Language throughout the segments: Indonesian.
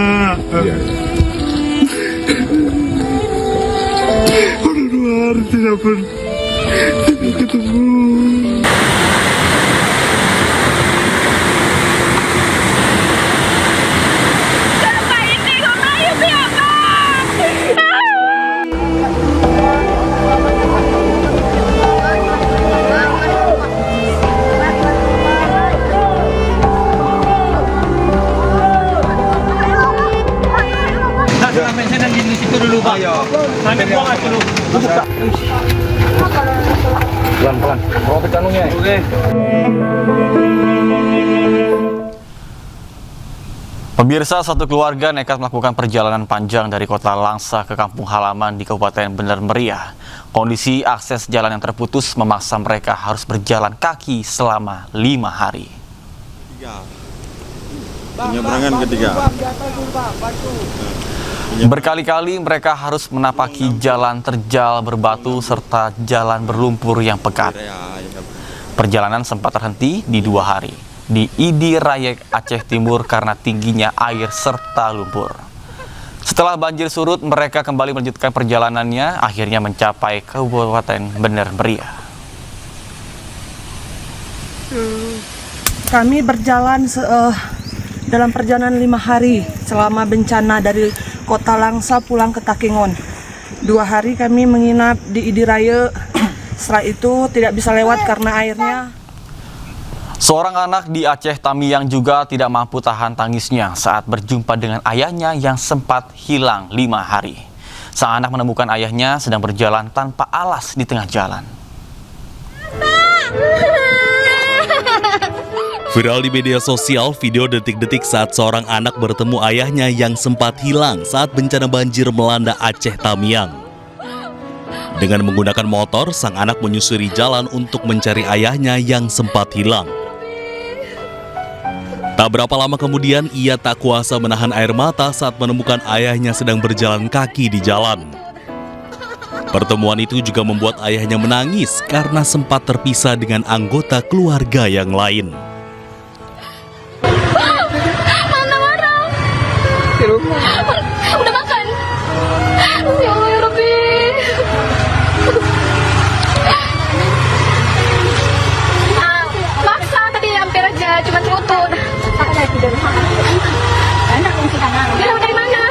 Iya. Udah 2 hari tidak ketemu. Sampai saya dan di situ dulu Pak. Sampai buang aja dulu. Pelan-pelan. Robek kanungnya. Oke. Pemirsa, satu keluarga nekat melakukan perjalanan panjang dari kota Langsa ke kampung halaman di Kabupaten Bener Meriah. Kondisi akses jalan yang terputus memaksa mereka harus berjalan kaki selama 5 hari. Penyeberangan ketiga. Berkali-kali mereka harus menapaki jalan terjal berbatu serta jalan berlumpur yang pekat. Perjalanan sempat terhenti di 2 hari di Idi Rayek, Aceh Timur karena tingginya air serta lumpur. Setelah banjir surut, mereka kembali melanjutkan perjalanannya, akhirnya mencapai Kabupaten Bener Meriah. Kami berjalan dalam perjalanan 5 hari selama bencana dari Kota Langsa pulang ke Takengon. 2 hari kami menginap di Idi Raya. Setelah itu tidak bisa lewat karena airnya. Seorang anak di Aceh Tamiang juga tidak mampu tahan tangisnya saat berjumpa dengan ayahnya yang sempat hilang 5 hari. Sang anak menemukan ayahnya sedang berjalan tanpa alas di tengah jalan. Viral di media sosial video detik-detik saat seorang anak bertemu ayahnya yang sempat hilang saat bencana banjir melanda Aceh Tamiang. Dengan menggunakan motor, sang anak menyusuri jalan untuk mencari ayahnya yang sempat hilang. Tak berapa lama kemudian, ia tak kuasa menahan air mata saat menemukan ayahnya sedang berjalan kaki di jalan. Pertemuan itu juga membuat ayahnya menangis karena sempat terpisah dengan anggota keluarga yang lain. Udah makan? Ya Allah ya Rabbi. Maksa tadi hampir aja, cuma selutut. Dia lewat dari mana?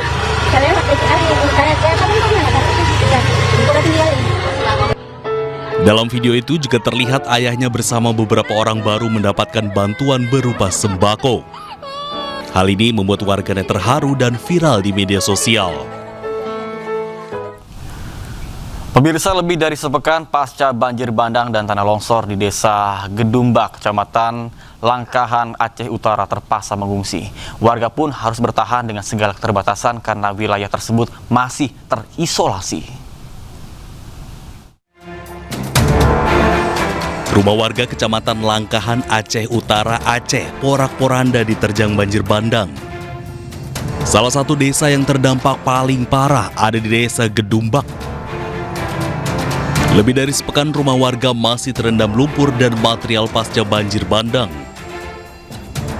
Dalam video itu juga terlihat ayahnya bersama beberapa orang baru mendapatkan bantuan berupa sembako. Hal ini membuat warganet terharu dan viral di media sosial. Pemirsa, lebih dari sepekan pasca banjir bandang dan tanah longsor di Desa Gedumbak, Kecamatan Langkahan, Aceh Utara terpaksa mengungsi. Warga pun harus bertahan dengan segala keterbatasan karena wilayah tersebut masih terisolasi. Rumah warga Kecamatan Langkahan, Aceh Utara, Aceh, porak-poranda diterjang banjir bandang. Salah satu desa yang terdampak paling parah ada di Desa Gedumbak. Lebih dari sepekan rumah warga masih terendam lumpur dan material pasca banjir bandang.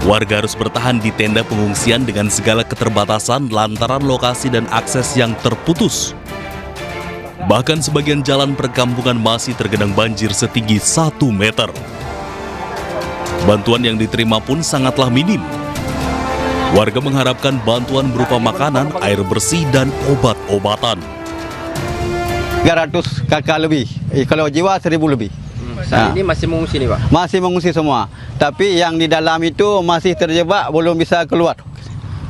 Warga harus bertahan di tenda pengungsian dengan segala keterbatasan lantaran lokasi dan akses yang terputus. Bahkan sebagian jalan perkampungan masih tergenang banjir setinggi 1 meter. Bantuan yang diterima pun sangatlah minim. Warga mengharapkan bantuan berupa makanan, air bersih, dan obat-obatan. 300 kakak lebih, kalau jiwa 1000 lebih. Saat ini masih mengungsi nih Pak? Masih mengungsi semua, tapi yang di dalam itu masih terjebak, belum bisa keluar.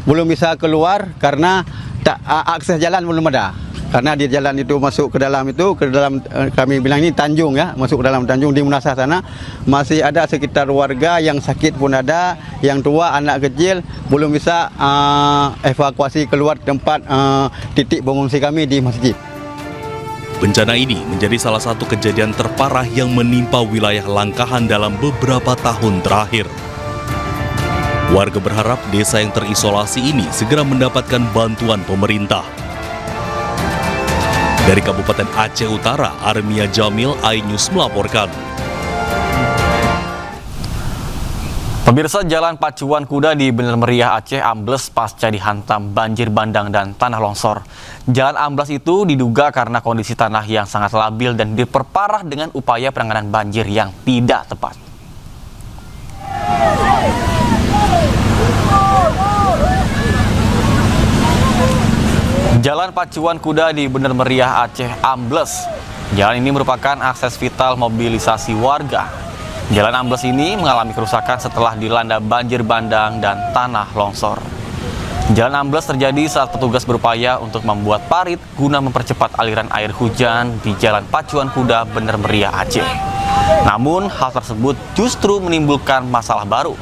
Belum bisa keluar karena akses jalan belum ada. Karena di jalan itu masuk ke dalam kami bilang ini Tanjung ya, masuk ke dalam Tanjung di Munasah sana masih ada sekitar warga yang sakit pun ada, yang tua, anak kecil belum bisa evakuasi keluar tempat titik pengungsi kami di masjid. Bencana ini menjadi salah satu kejadian terparah yang menimpa wilayah Langkahan dalam beberapa tahun terakhir. Warga berharap desa yang terisolasi ini segera mendapatkan bantuan pemerintah. Dari Kabupaten Aceh Utara, Armia Jamil, iNews melaporkan. Pemirsa, Jalan Pacuan Kuda di Bener Meriah Aceh ambles pasca dihantam banjir bandang dan tanah longsor. Jalan amblas itu diduga karena kondisi tanah yang sangat labil dan diperparah dengan upaya penanganan banjir yang tidak tepat. Jalan Pacuan Kuda di Bener Meriah Aceh ambles. Jalan ini merupakan akses vital mobilisasi warga. Jalan ambles ini mengalami kerusakan setelah dilanda banjir bandang dan tanah longsor. Jalan ambles terjadi saat petugas berupaya untuk membuat parit guna mempercepat aliran air hujan di Jalan Pacuan Kuda Bener Meriah Aceh. Namun hal tersebut justru menimbulkan masalah baru.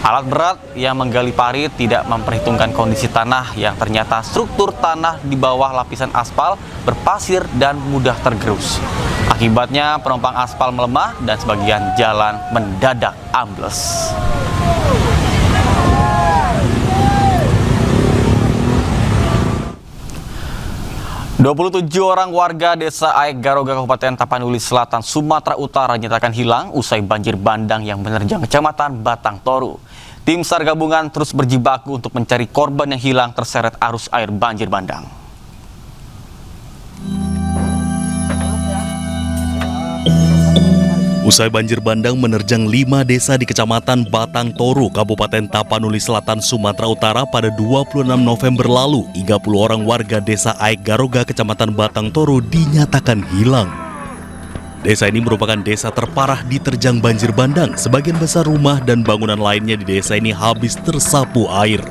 Alat berat yang menggali parit tidak memperhitungkan kondisi tanah yang ternyata struktur tanah di bawah lapisan aspal berpasir dan mudah tergerus. Akibatnya penumpang aspal melemah dan sebagian jalan mendadak ambles. Orang warga Desa Aek Garoga Kabupaten Tapanuli Selatan Sumatera Utara dinyatakan hilang usai banjir bandang yang menerjang Kecamatan Batang Toru. Tim SAR gabungan terus berjibaku untuk mencari korban yang hilang terseret arus air banjir bandang. Usai banjir bandang menerjang 5 desa di Kecamatan Batang Toru, Kabupaten Tapanuli Selatan, Sumatera Utara pada 26 November lalu, 30 orang warga Desa Aek Garoga, Kecamatan Batang Toru dinyatakan hilang. Desa ini merupakan desa terparah diterjang banjir bandang. Sebagian besar rumah dan bangunan lainnya di desa ini habis tersapu air.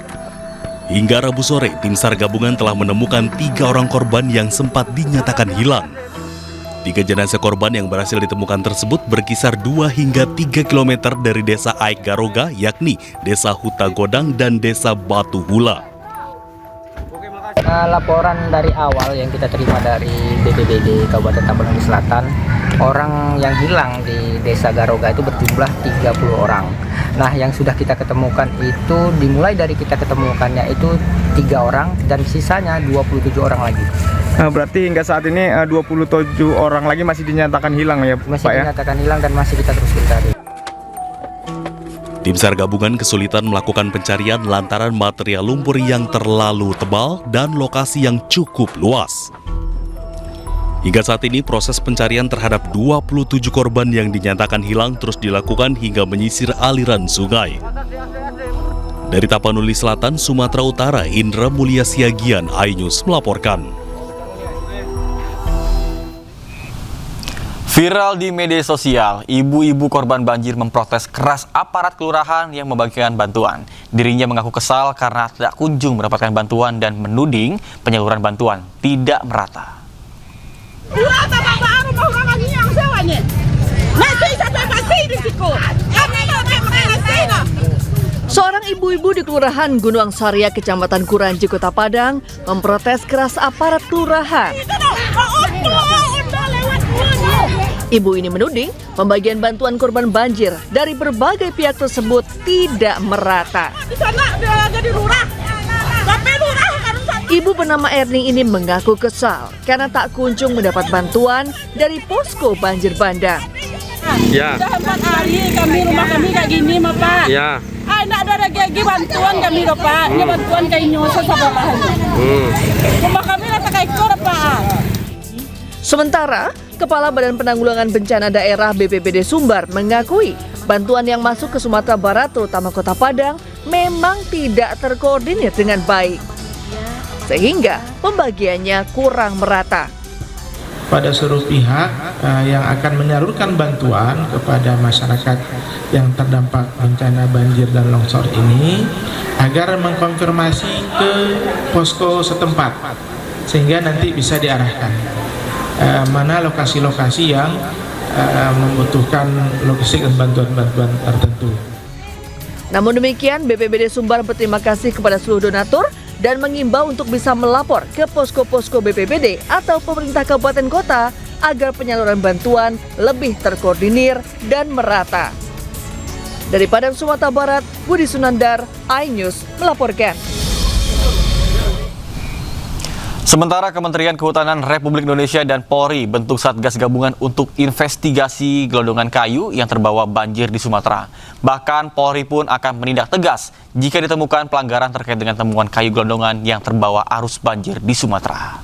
Hingga Rabu sore, tim SAR gabungan telah menemukan 3 orang korban yang sempat dinyatakan hilang. 3 jenazah korban yang berhasil ditemukan tersebut berkisar 2 hingga 3 km dari Desa Aek Garoga, yakni Desa Huta Godang dan Desa Batu Hula. Laporan dari awal yang kita terima dari BPBD Kabupaten Tapanuli Selatan, orang yang hilang di Desa Garoga itu berjumlah 30 orang. Nah, yang sudah kita ketemukan itu dimulai dari kita ketemukannya itu 3 orang dan sisanya 27 orang lagi. Berarti hingga saat ini 27 orang lagi masih dinyatakan hilang ya, Pak ya? Masih dinyatakan hilang dan masih kita terus mencari. Tim SAR gabungan kesulitan melakukan pencarian lantaran material lumpur yang terlalu tebal dan lokasi yang cukup luas. Hingga saat ini proses pencarian terhadap 27 korban yang dinyatakan hilang terus dilakukan hingga menyisir aliran sungai. Dari Tapanuli Selatan, Sumatera Utara, Indra Mulia Siagian, iNews melaporkan. Viral di media sosial, ibu-ibu korban banjir memprotes keras aparat kelurahan yang membagikan bantuan. Dirinya mengaku kesal karena tidak kunjung mendapatkan bantuan dan menuding penyaluran bantuan tidak merata. Seorang ibu-ibu di Kelurahan Gunung Saria, Kecamatan Kuranji, Kota Padang, memprotes keras aparat kelurahan. Ibu ini menuding pembagian bantuan korban banjir dari berbagai pihak tersebut tidak merata. Ibu bernama Erning ini mengaku kesal karena tak kunjung mendapat bantuan dari posko banjir bandang. Ya. Sudah 4 hari rumah kami kayak gini, Pak. Ya. Tidak ada lagi bantuan kami, Pak. Ini bantuan kayak nyosa sama rumah kami rata kayak kor, Pak. Sementara, Kepala Badan Penanggulangan Bencana Daerah BPBD Sumbar mengakui bantuan yang masuk ke Sumatera Barat, terutama Kota Padang, memang tidak terkoordinir dengan baik. Sehingga pembagiannya kurang merata. Pada seluruh pihak yang akan menyalurkan bantuan kepada masyarakat yang terdampak bencana banjir dan longsor ini agar mengkonfirmasi ke posko setempat sehingga nanti bisa diarahkan mana lokasi-lokasi yang membutuhkan logistik dan bantuan-bantuan tertentu. Namun demikian, BPBD Sumbar berterima kasih kepada seluruh donatur dan mengimbau untuk bisa melapor ke posko-posko BPBD atau pemerintah kabupaten kota agar penyaluran bantuan lebih terkoordinir dan merata. Dari Padang, Sumatera Barat, Budi Sunandar, iNews melaporkan. Sementara Kementerian Kehutanan Republik Indonesia dan Polri bentuk Satgas Gabungan untuk investigasi gelondongan kayu yang terbawa banjir di Sumatera. Bahkan Polri pun akan menindak tegas jika ditemukan pelanggaran terkait dengan temuan kayu gelondongan yang terbawa arus banjir di Sumatera.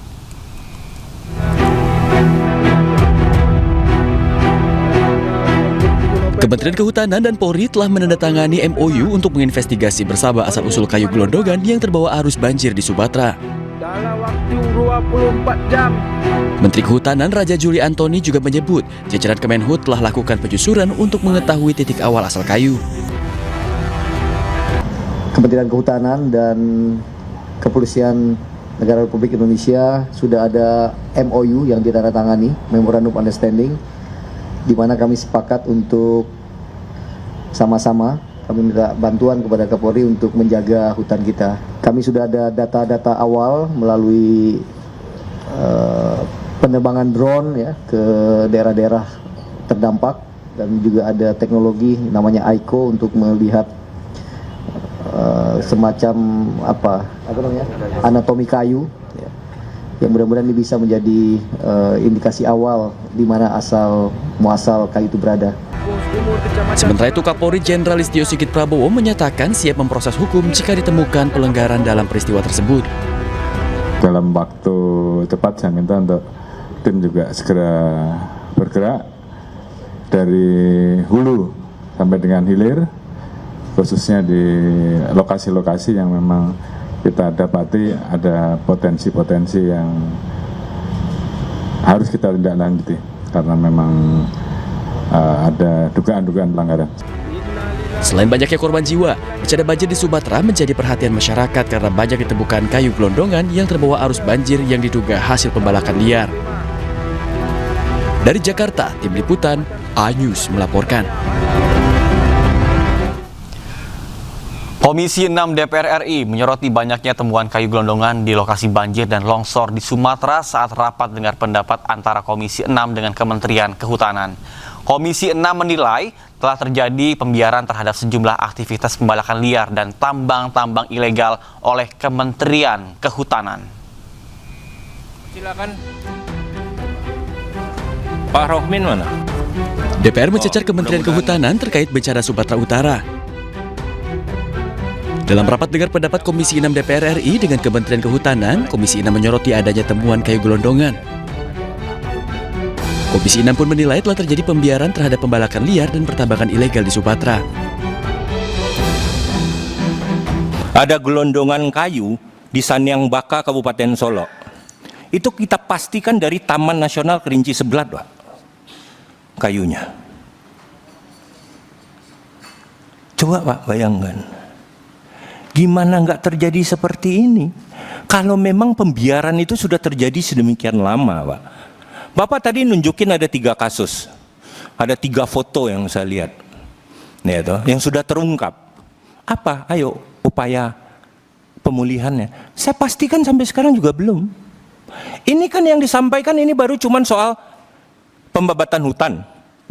Kementerian Kehutanan dan Polri telah menandatangani MOU untuk menginvestigasi bersama asal-usul kayu gelondongan yang terbawa arus banjir di Sumatera. Dalam waktu 24 jam. Menteri Kehutanan Raja Juli Antoni juga menyebut jajaran Kemenhut telah lakukan penyusuran untuk mengetahui titik awal asal kayu. Kementerian Kehutanan dan Kepolisian Negara Republik Indonesia sudah ada MOU yang ditandatangani, Memorandum Understanding, di mana kami sepakat untuk sama-sama kami minta bantuan kepada Kapolri untuk menjaga hutan kita. Kami sudah ada data-data awal melalui penerbangan drone ya ke daerah-daerah terdampak, dan juga ada teknologi namanya AICO untuk melihat semacam apa namanya anatomi kayu ya, yang mudah-mudahan ini bisa menjadi indikasi awal di mana asal muasal kayu itu berada. Sementara itu Kapolri Jenderal Listio Sigit Prabowo menyatakan siap memproses hukum jika ditemukan pelanggaran dalam peristiwa tersebut. Dalam waktu cepat saya minta untuk tim juga segera bergerak dari hulu sampai dengan hilir, khususnya di lokasi-lokasi yang memang kita dapati ada potensi-potensi yang harus kita tindak lanjuti karena memang ada dugaan-dugaan pelanggaran. Selain banyaknya korban jiwa, bencana banjir di Sumatera menjadi perhatian masyarakat karena banyak ditemukan kayu gelondongan yang terbawa arus banjir yang diduga hasil pembalakan liar. Dari Jakarta, Tim Liputan, A-News melaporkan. Komisi 6 DPR RI menyoroti banyaknya temuan kayu gelondongan di lokasi banjir dan longsor di Sumatera saat rapat dengar pendapat antara Komisi 6 dengan Kementerian Kehutanan. Komisi 6 menilai telah terjadi pembiaran terhadap sejumlah aktivitas pembalakan liar dan tambang-tambang ilegal oleh Kementerian Kehutanan. Silakan. Pak Rohmin mana? DPR mencecar Kementerian Kehutanan terkait bencana Sumatera Utara. Dalam rapat dengar pendapat Komisi 6 DPR RI dengan Kementerian Kehutanan, Komisi 6 menyoroti adanya temuan kayu gelondongan. Komisi 6 pun menilai telah terjadi pembiaran terhadap pembalakan liar dan pertambangan ilegal di Sumatera. Ada gelondongan kayu di Sanyang Baka, Kabupaten Solo. Itu kita pastikan dari Taman Nasional Kerinci Sebelat, Pak. Kayunya. Coba Pak bayangkan. Gimana nggak terjadi seperti ini? Kalau memang pembiaran itu sudah terjadi sedemikian lama, Pak. Bapak tadi nunjukin ada 3 kasus. Ada 3 foto yang saya lihat. Nih, yang sudah terungkap. Apa? Ayo upaya pemulihannya. Saya pastikan sampai sekarang juga belum. Ini kan yang disampaikan ini baru cuman soal pembabatan hutan,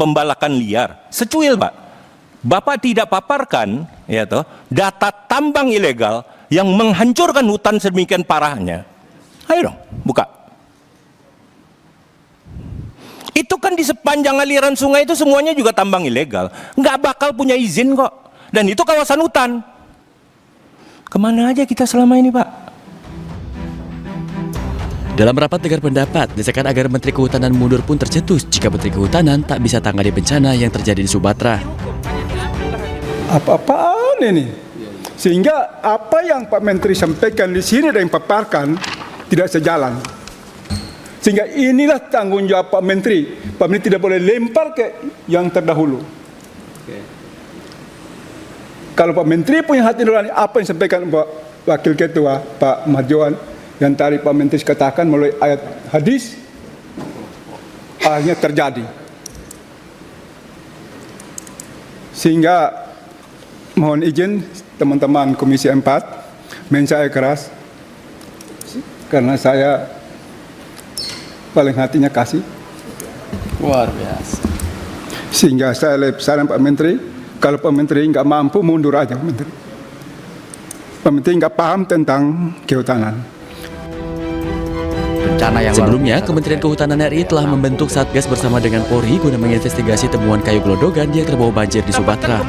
pembalakan liar. Secuil, Pak. Bapak tidak paparkan data tambang ilegal yang menghancurkan hutan sedemikian parahnya. Ayo dong, buka. Itu kan di sepanjang aliran sungai itu semuanya juga tambang ilegal. Nggak bakal punya izin kok. Dan itu kawasan hutan. Kemana aja kita selama ini, Pak? Dalam rapat dengar pendapat, desakan agar Menteri Kehutanan mundur pun tercetus jika Menteri Kehutanan tak bisa tangani bencana yang terjadi di Sumatera. Apa-apaan ini? Sehingga apa yang Pak Menteri sampaikan di sini dan paparkan tidak sejalan. Sehingga inilah tanggung jawab Pak Menteri. Pak Menteri tidak boleh lempar ke yang terdahulu. Kalau Pak Menteri punya hati nurani, apa yang disampaikan Pak Wakil Ketua Pak Marjohan yang tadi Pak Menteri katakan melalui ayat hadis, akhirnya terjadi. Sehingga mohon izin teman-teman Komisi 4, saya keras karena saya paling hatinya kasih. Luar biasa. Sehingga saya saran Pak Menteri, kalau Pak Menteri nggak mampu mundur aja Pak Menteri. Pak Menteri nggak paham tentang kehutanan. bencana yang Sebelumnya, Kementerian Kehutanan RI telah membentuk Satgas bersama dengan Polri guna menginvestigasi temuan kayu gelodogan yang terbawa banjir di Sumatera.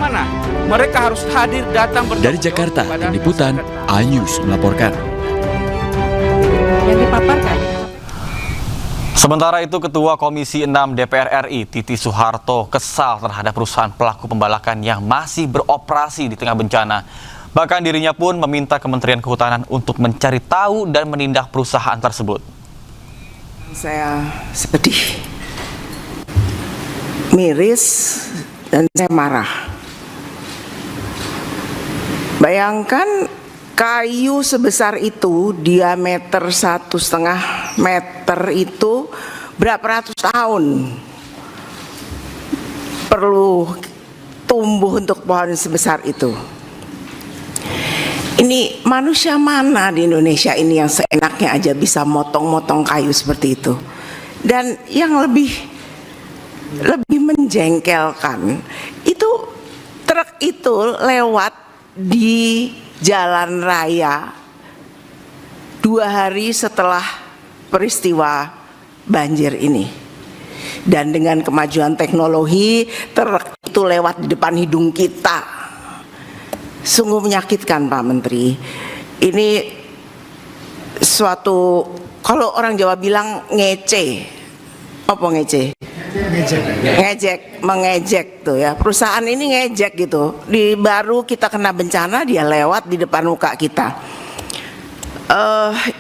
Mereka harus hadir datang Dari Jakarta, Tim Liputan, iNews melaporkan. Yang dipaparkan. Sementara itu, Ketua Komisi 6 DPR RI, Titi Soeharto, kesal terhadap perusahaan pelaku pembalakan yang masih beroperasi di tengah bencana. Bahkan dirinya pun meminta Kementerian Kehutanan untuk mencari tahu dan menindak perusahaan tersebut. Saya sedih, miris, dan saya marah. Bayangkan kayu sebesar itu, diameter 1,5 meter itu berapa ratus tahun perlu tumbuh untuk pohon sebesar itu. Ini manusia mana di Indonesia ini yang seenaknya aja bisa motong-motong kayu seperti itu? Dan yang lebih menjengkelkan, itu truk itu lewat di jalan raya 2 hari setelah peristiwa banjir ini. Dan dengan kemajuan teknologi, truk itu lewat di depan hidung kita. Sungguh menyakitkan, Pak Menteri. Ini suatu, kalau orang Jawa bilang ngece. Apa ngece? Ngejek, mengejek tuh ya. Perusahaan ini ngejek gitu. Baru kita kena bencana, dia lewat di depan muka kita.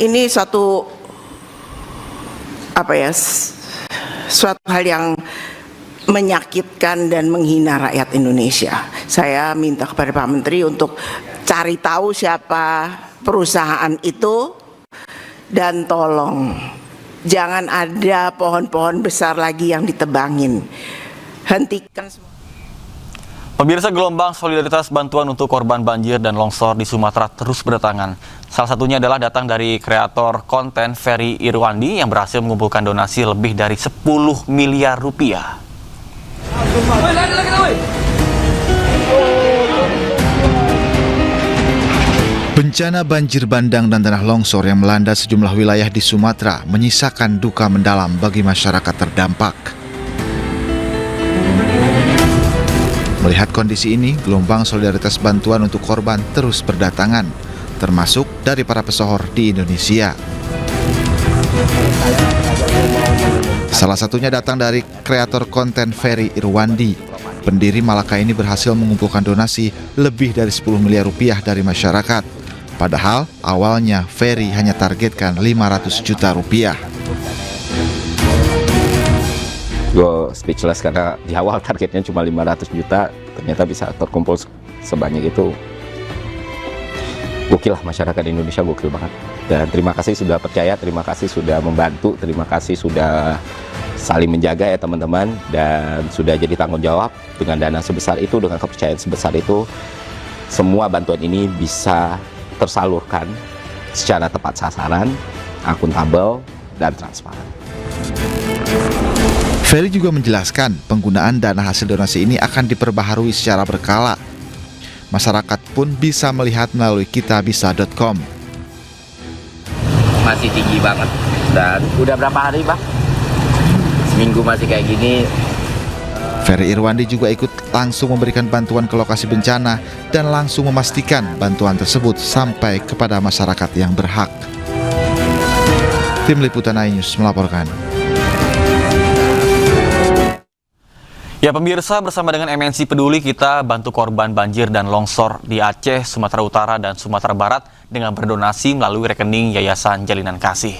Ini suatu suatu hal yang menyakitkan dan menghina rakyat Indonesia. Saya minta kepada Pak Menteri untuk cari tahu siapa perusahaan itu dan tolong jangan ada pohon-pohon besar lagi yang ditebangin. Hentikan semua. Pemirsa, gelombang solidaritas bantuan untuk korban banjir dan longsor di Sumatera terus berdatangan. Salah satunya adalah datang dari kreator konten Ferry Irwandi yang berhasil mengumpulkan donasi lebih dari 10 miliar rupiah. Bencana banjir bandang dan tanah longsor yang melanda sejumlah wilayah di Sumatera menyisakan duka mendalam bagi masyarakat terdampak. Melihat kondisi ini, gelombang solidaritas bantuan untuk korban terus berdatangan, termasuk dari para pesohor di Indonesia. Salah satunya datang dari kreator konten Ferry Irwandi. Pendiri Malaka ini berhasil mengumpulkan donasi lebih dari 10 miliar rupiah dari masyarakat. Padahal awalnya Ferry hanya targetkan 500 juta rupiah. Gue speechless karena di awal targetnya cuma 500 juta, ternyata bisa terkumpul sebanyak itu. Gokil lah, masyarakat Indonesia gokil banget. Dan terima kasih sudah percaya, terima kasih sudah membantu, terima kasih sudah saling menjaga ya teman-teman, dan sudah jadi tanggung jawab dengan dana sebesar itu, dengan kepercayaan sebesar itu. Semua bantuan ini bisa tersalurkan secara tepat sasaran, akuntabel, dan transparan. Ferry juga menjelaskan penggunaan dana hasil donasi ini akan diperbaharui secara berkala. Masyarakat pun bisa melihat melalui kitabisa.com. Masih tinggi banget. Dan udah berapa hari, Pak? Seminggu masih kayak gini. Ferry Irwandi juga ikut langsung memberikan bantuan ke lokasi bencana dan langsung memastikan bantuan tersebut sampai kepada masyarakat yang berhak. Tim Liputan iNews melaporkan. Ya pemirsa, bersama dengan MNC Peduli kita bantu korban banjir dan longsor di Aceh, Sumatera Utara, dan Sumatera Barat dengan berdonasi melalui rekening Yayasan Jalinan Kasih.